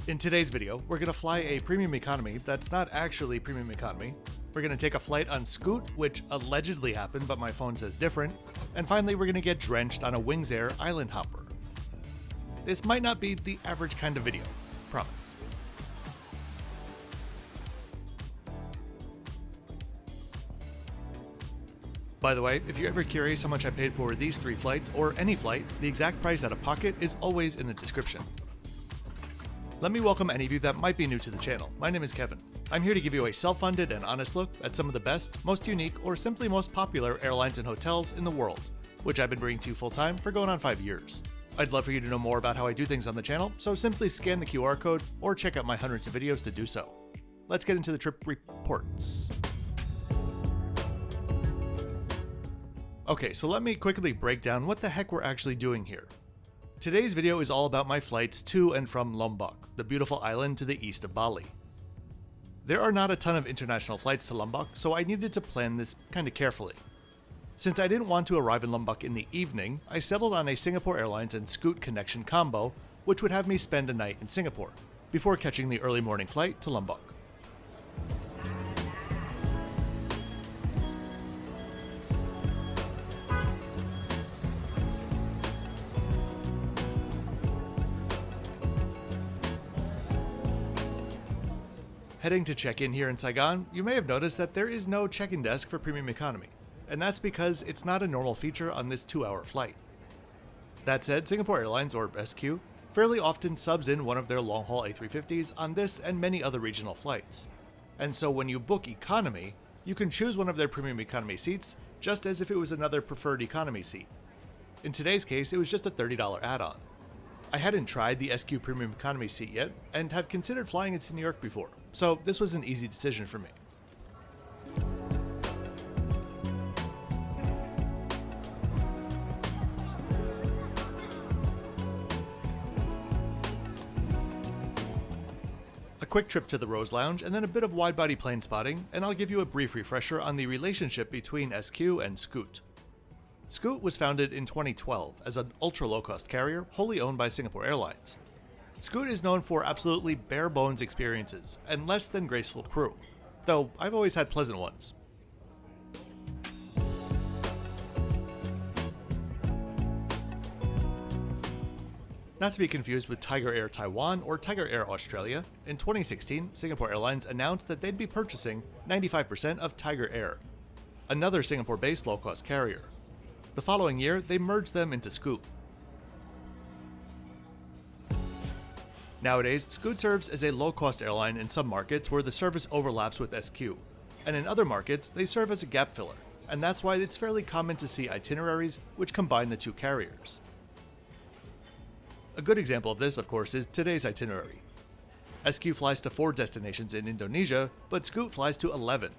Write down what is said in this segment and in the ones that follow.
In today's video, we're going to fly a premium economy that's not actually premium economy. We're going to take a flight on Scoot, which allegedly happened, but my phone says different. And finally, we're going to get drenched on a Wings Air island hopper. This might not be the average kind of video, promise. By the way, if you're ever curious how much I paid for these 3 flights, or any flight, the exact price out of pocket is always in the description. Let me welcome any of you that might be new to the channel. My name is Kevin. I'm here to give you a self-funded and honest look at some of the best, most unique, or simply most popular airlines and hotels in the world, which I've been bringing to you full-time for going on 5 years. I'd love for you to know more about how I do things on the channel, so simply scan the QR code or check out my hundreds of videos to do so. Let's get into the trip reports. Okay, so let me quickly break down what the heck we're actually doing here. Today's video is all about my flights to and from Lombok, the beautiful island to the east of Bali. There are not a ton of international flights to Lombok, so I needed to plan this kind of carefully. Since I didn't want to arrive in Lombok in the evening, I settled on a Singapore Airlines and Scoot connection combo, which would have me spend a night in Singapore, before catching the early morning flight to Lombok. Heading to check-in here in Saigon, you may have noticed that there is no check-in desk for premium economy, and that's because it's not a normal feature on this 2-hour flight. That said, Singapore Airlines, or SQ, fairly often subs in one of their long-haul A350s on this and many other regional flights. And so when you book economy, you can choose one of their premium economy seats just as if it was another preferred economy seat. In today's case, it was just a $30 add-on. I hadn't tried the SQ Premium Economy seat yet, and have considered flying into New York before, so this was an easy decision for me. A quick trip to the Rose Lounge, and then a bit of wide-body plane spotting, and I'll give you a brief refresher on the relationship between SQ and Scoot. Scoot was founded in 2012 as an ultra-low-cost carrier wholly owned by Singapore Airlines. Scoot is known for absolutely bare-bones experiences and less than graceful crew, though I've always had pleasant ones. Not to be confused with Tiger Air Taiwan or Tiger Air Australia, in 2016, Singapore Airlines announced that they'd be purchasing 95% of Tiger Air, another Singapore-based low-cost carrier. The following year, they merged them into Scoot. Nowadays, Scoot serves as a low-cost airline in some markets where the service overlaps with SQ, and in other markets, they serve as a gap filler, and that's why it's fairly common to see itineraries which combine the two carriers. A good example of this, of course, is today's itinerary. SQ flies to 4 destinations in Indonesia, but Scoot flies to 11.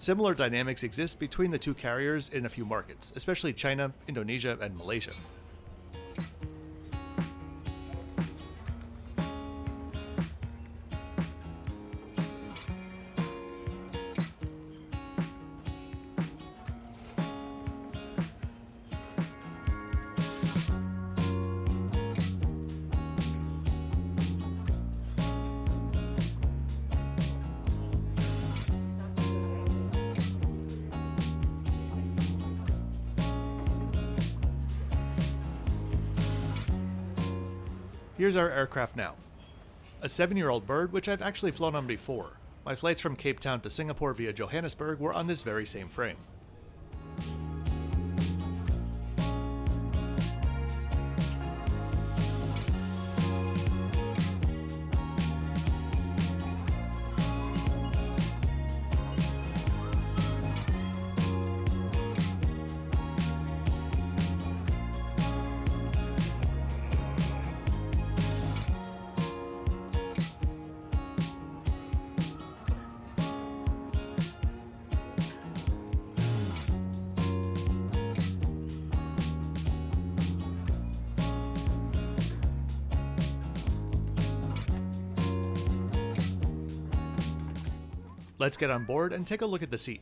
Similar dynamics exist between the two carriers in a few markets, especially China, Indonesia, and Malaysia. Here's our aircraft now. A 7-year-old bird which I've actually flown on before. My flights from Cape Town to Singapore via Johannesburg were on this very same frame. Let's get on board and take a look at the seat.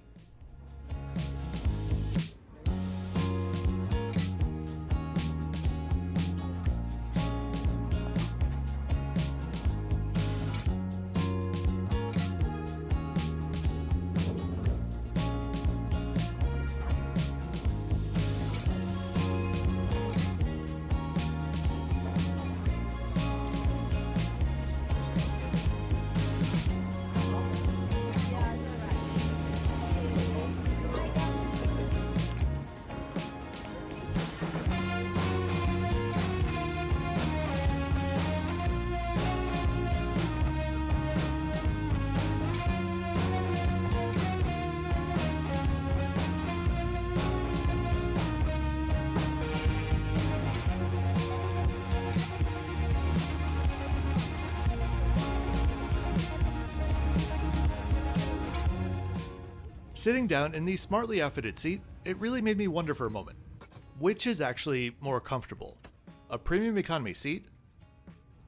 Sitting down in the smartly outfitted seat, it really made me wonder for a moment. Which is actually more comfortable? A premium economy seat?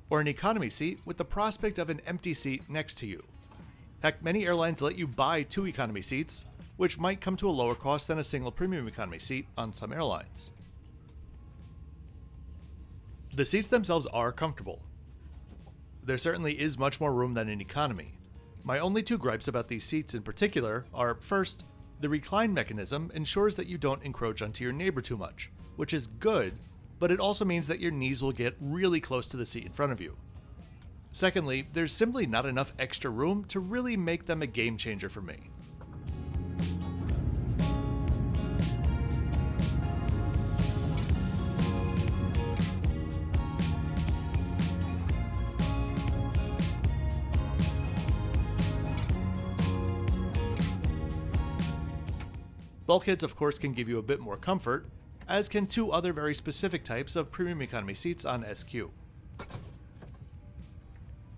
Or an economy seat with the prospect of an empty seat next to you? Heck, many airlines let you buy 2 economy seats, which might come to a lower cost than a single premium economy seat on some airlines. The seats themselves are comfortable. There certainly is much more room than in economy. My only 2 gripes about these seats in particular are, first, the recline mechanism ensures that you don't encroach onto your neighbor too much, which is good, but it also means that your knees will get really close to the seat in front of you. Secondly, there's simply not enough extra room to really make them a game changer for me. Bulkheads, of course, can give you a bit more comfort, as can 2 other very specific types of premium economy seats on SQ.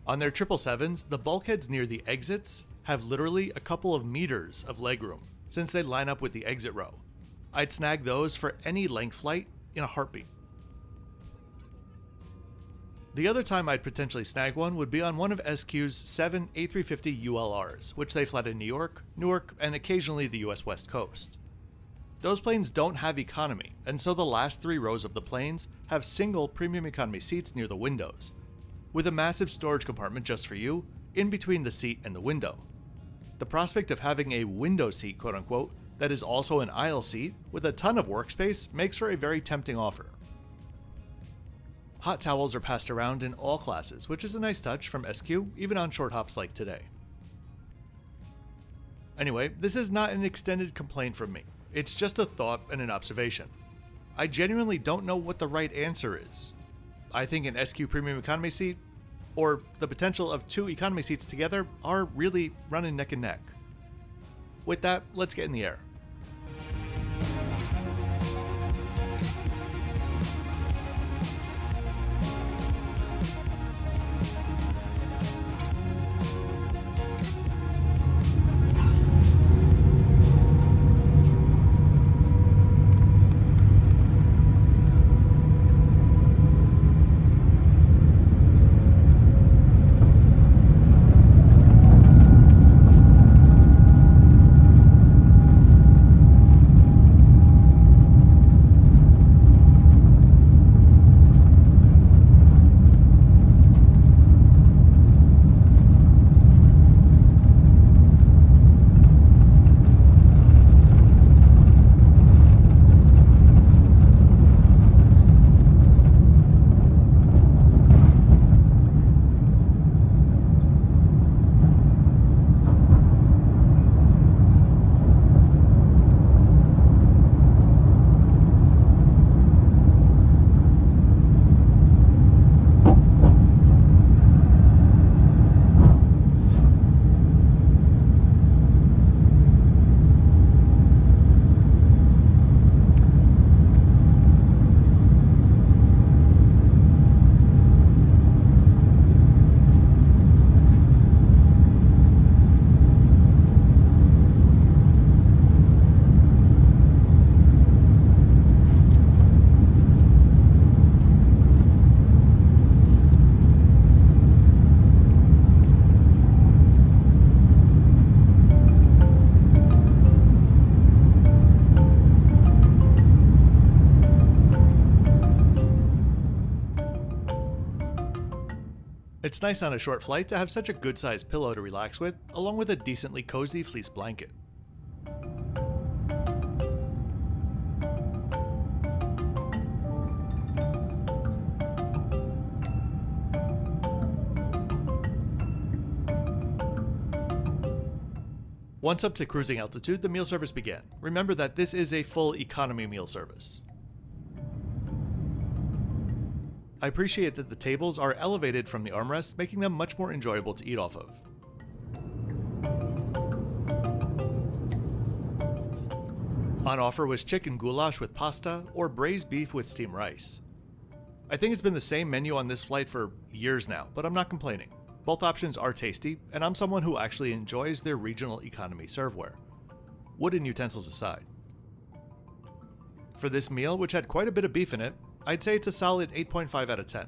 On their 777s, the bulkheads near the exits have literally a couple of meters of legroom, since they line up with the exit row. I'd snag those for any length flight in a heartbeat. The other time I'd potentially snag one would be on one of SQ's 7 A350 ULRs, which they fly to New York, Newark, and occasionally the US West Coast. Those planes don't have economy, and so the last 3 rows of the planes have single premium economy seats near the windows, with a massive storage compartment just for you, in between the seat and the window. The prospect of having a window seat, quote unquote, that is also an aisle seat with a ton of workspace makes for a very tempting offer. Hot towels are passed around in all classes, which is a nice touch from SQ, even on short hops like today. Anyway, this is not an extended complaint from me. It's just a thought and an observation. I genuinely don't know what the right answer is. I think an SQ premium economy seat, or the potential of 2 economy seats together, are really running neck and neck. With that, let's get in the air. It's nice on a short flight to have such a good sized pillow to relax with, along with a decently cozy fleece blanket. Once up to cruising altitude, the meal service began. Remember that this is a full economy meal service. I appreciate that the tables are elevated from the armrests, making them much more enjoyable to eat off of. On offer was chicken goulash with pasta or braised beef with steamed rice. I think it's been the same menu on this flight for years now, but I'm not complaining. Both options are tasty, and I'm someone who actually enjoys their regional economy serveware. wooden utensils aside. For this meal, which had quite a bit of beef in it, I'd say it's a solid 8.5 out of 10.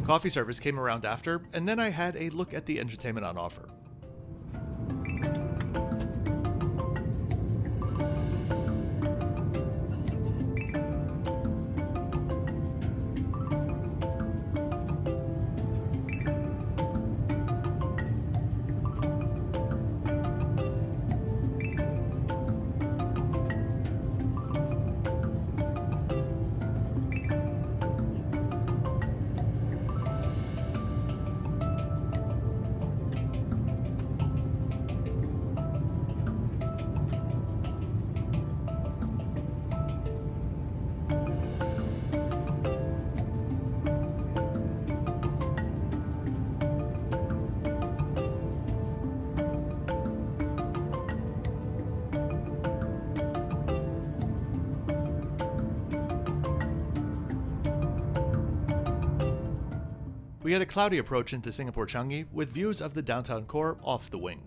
Coffee service came around after, and then I had a look at the entertainment on offer. We had a cloudy approach into Singapore Changi with views of the downtown core off the wing.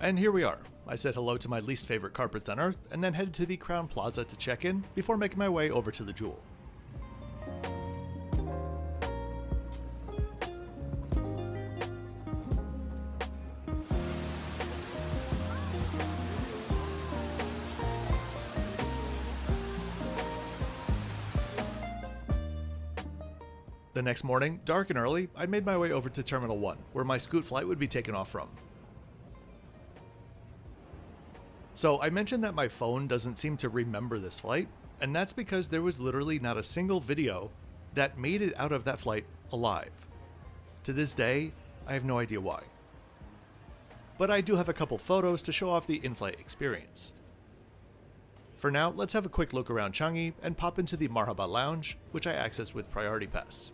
And here we are. I said hello to my least favorite carpets on earth, and then headed to the Crown Plaza to check in before making my way over to the Jewel. The next morning, dark and early, I made my way over to Terminal 1, where my Scoot flight would be taken off from. So I mentioned that my phone doesn't seem to remember this flight, and that's because there was literally not a single video that made it out of that flight alive. To this day, I have no idea why. But I do have a couple photos to show off the in-flight experience. For now, let's have a quick look around Changi and pop into the Marhaba Lounge, which I accessed with Priority Pass.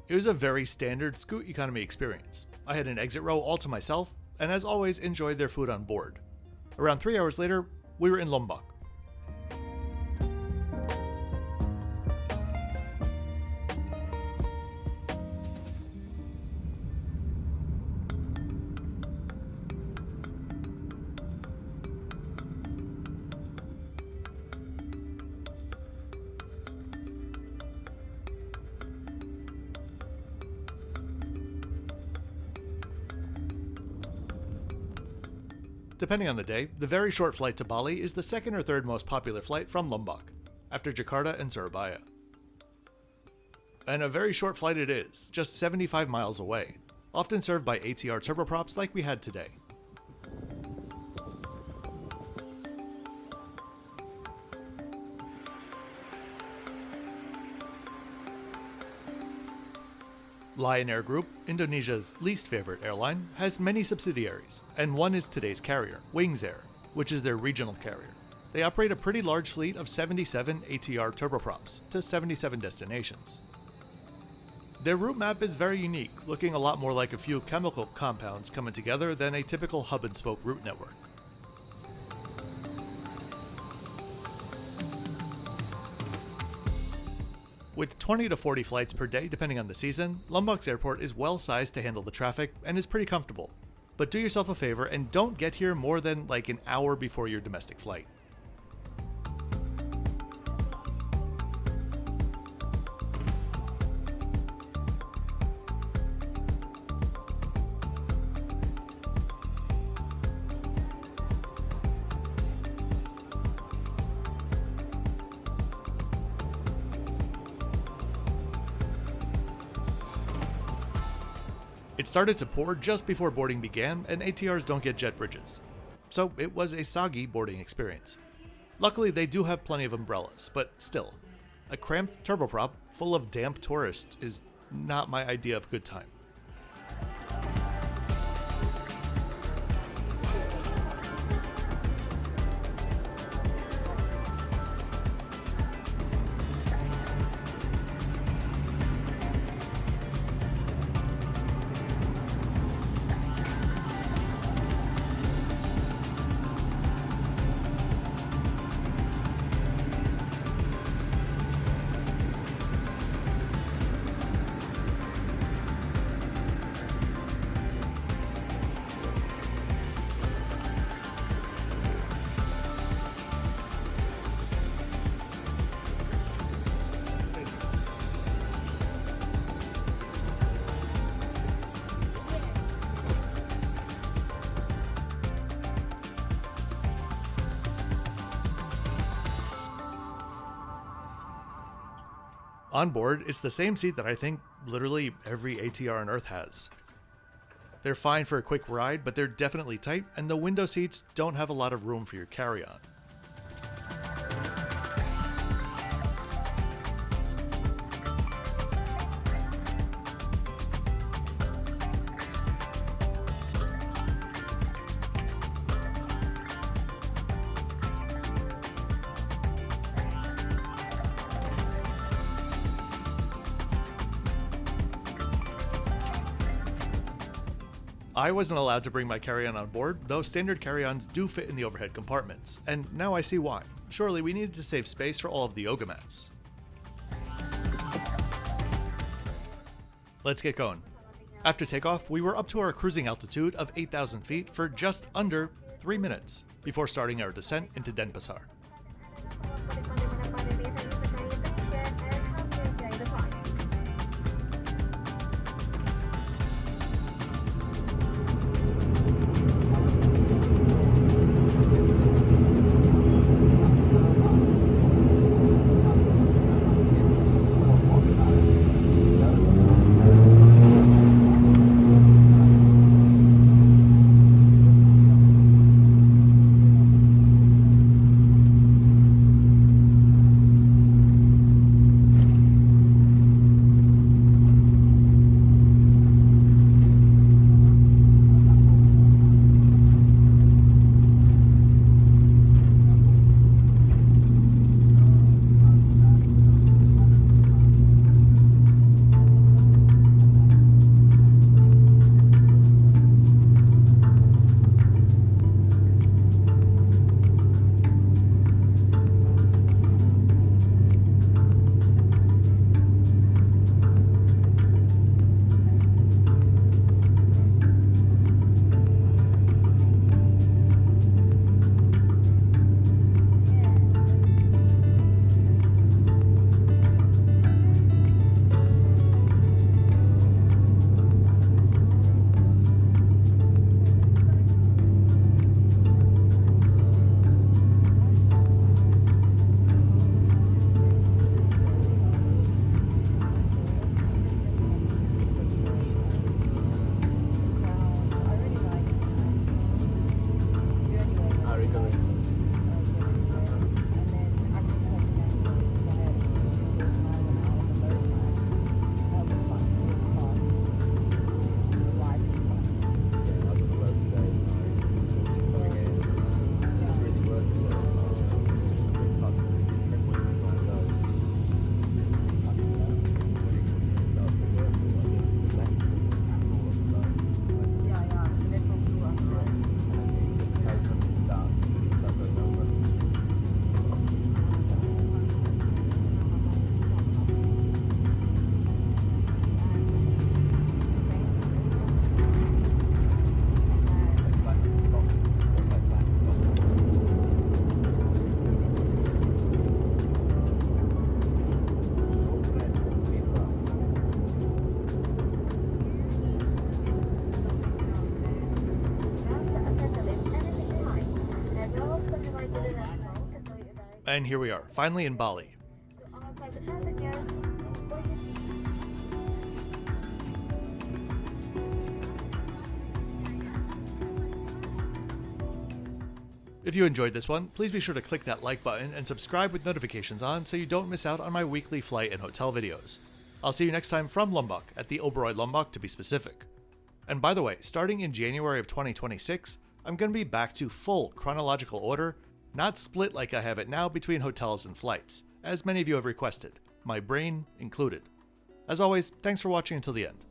It was a very standard Scoot economy experience. I had an exit row all to myself, and as always enjoyed their food on board. Around 3 hours later, we were in Lombok. Depending on the day, the very short flight to Bali is the second or third most popular flight from Lombok, after Jakarta and Surabaya. And a very short flight it is, just 75 miles away, often served by ATR turboprops like we had today. Lion Air Group, Indonesia's least favorite airline, has many subsidiaries, and one is today's carrier, Wings Air, which is their regional carrier. They operate a pretty large fleet of 77 ATR turboprops to 77 destinations. Their route map is very unique, looking a lot more like a few chemical compounds coming together than a typical hub-and-spoke route network. With 20 to 40 flights per day depending on the season, Lombok's airport is well sized to handle the traffic and is pretty comfortable. But do yourself a favor and don't get here more than like an hour before your domestic flight. It started to pour just before boarding began, and ATRs don't get jet bridges. So it was a soggy boarding experience. Luckily, they do have plenty of umbrellas, but still, a cramped turboprop full of damp tourists is not my idea of good time. On board, it's the same seat that I think literally every ATR on Earth has. They're fine for a quick ride, but they're definitely tight, and the window seats don't have a lot of room for your carry-on. I wasn't allowed to bring my carry-on on board, though standard carry-ons do fit in the overhead compartments, and now I see why. Surely we needed to save space for all of the yoga mats. Let's get going. After takeoff, we were up to our cruising altitude of 8,000 feet for just under 3 minutes before starting our descent into Denpasar. And here we are, finally in Bali. If you enjoyed this one, please be sure to click that like button and subscribe with notifications on so you don't miss out on my weekly flight and hotel videos. I'll see you next time from Lombok, at the Oberoi Lombok to be specific. And by the way, starting in January of 2026, I'm going to be back to full chronological order, not split like I have it now between hotels and flights, as many of you have requested, my brain included. As always, thanks for watching until the end.